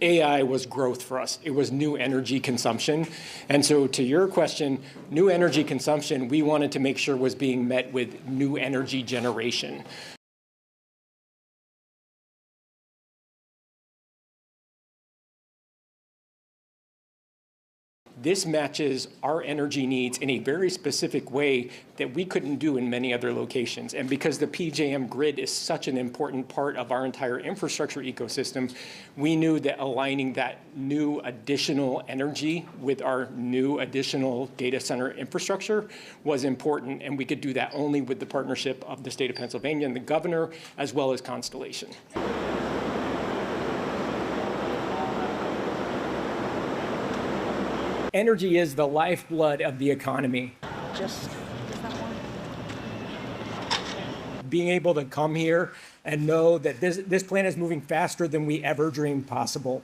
AI was growth for us. It was new energy consumption. And so to your question, new energy consumption, we wanted to make sure was being met with new energy generation. This matches our energy needs in a very specific way that we couldn't do in many other locations. And because the PJM grid is such an important part of our entire infrastructure ecosystem, we knew that aligning that new additional energy with our new additional data center infrastructure was important, and we could do that only with the partnership of the state of Pennsylvania and the governor, as well as Constellation. Energy is the lifeblood of the economy. Being able to come here and know that this plant is moving faster than we ever dreamed possible.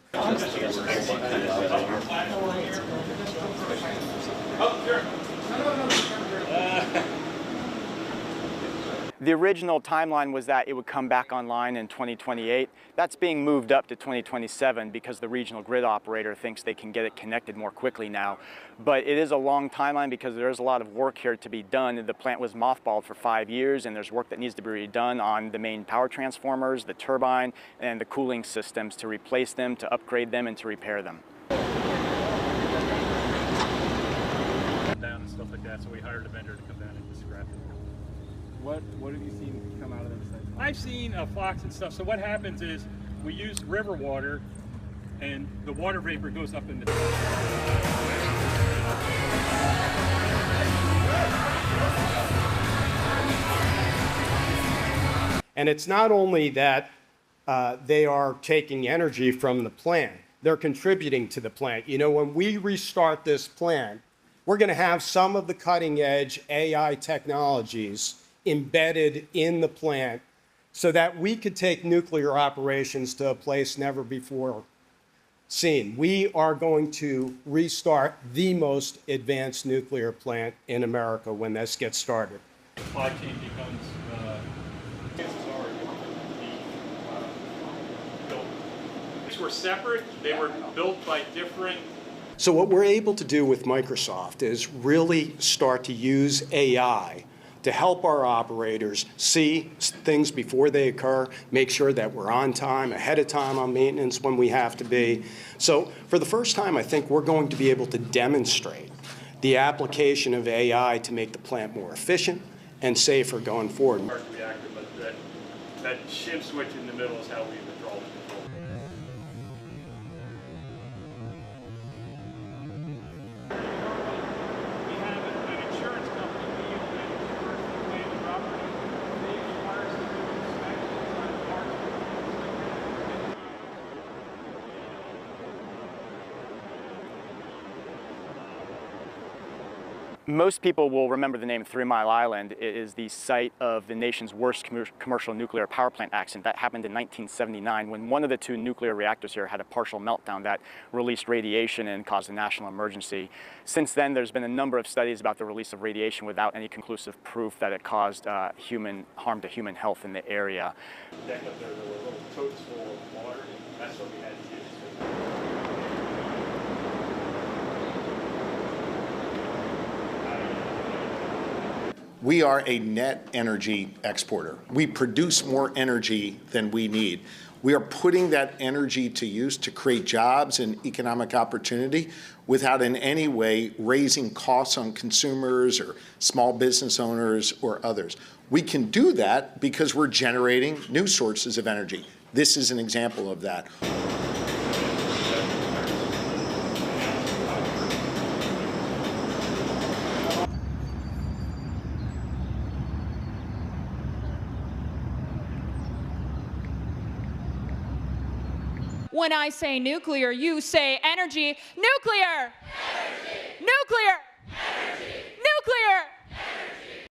The original timeline was that it would come back online in 2028. That's being moved up to 2027 because the regional grid operator thinks they can get it connected more quickly now. But it is a long timeline because there is a lot of work here to be done. The plant was mothballed for 5 years, and there's work that needs to be redone on the main power transformers, the turbine, and the cooling systems to replace them, to upgrade them, and to repair them. Down and stuff like that, so we hired a vendor to come down and scrap it. What have you seen come out of this thing? I've seen flocks and stuff. So what happens is we use river water, and the water vapor goes up in the. And it's not only that they are taking energy from the plant, they're contributing to the plant. You know, when we restart this plant, we're going to have some of the cutting edge AI technologies embedded in the plant so that we could take nuclear operations to a place never before seen. We are going to restart the most advanced nuclear plant in America when this gets started. Supply chain becomes these were separate. They were built by different. So what we're able to do with Microsoft is really start to use AI to help our operators see things before they occur, make sure that we're on time, ahead of time on maintenance when we have to be. So for the first time, I think we're going to be able to demonstrate the application of AI to make the plant more efficient and safer going forward. Reactor, but that shift switch in the middle is how we withdraw the control. Most people will remember the name 3 Mile Island. It is the site of the nation's worst commercial nuclear power plant accident. That happened in 1979 when one of the 2 nuclear reactors here had a partial meltdown that released radiation and caused a national emergency. Since then, there's been a number of studies about the release of radiation without any conclusive proof that it caused harm to human health in the area. Deck up there, there were little totes full of water. That's what we had to use. We are a net energy exporter. We produce more energy than we need. We are putting that energy to use to create jobs and economic opportunity without in any way raising costs on consumers or small business owners or others. We can do that because we're generating new sources of energy. This is an example of that. When I say nuclear, you say energy. Nuclear! Energy! Nuclear! Energy! Nuclear! Energy!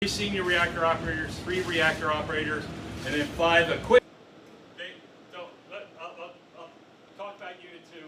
Three senior reactor operators, 3 reactor operators, and then 5 equipment. I'll talk about Unit 2.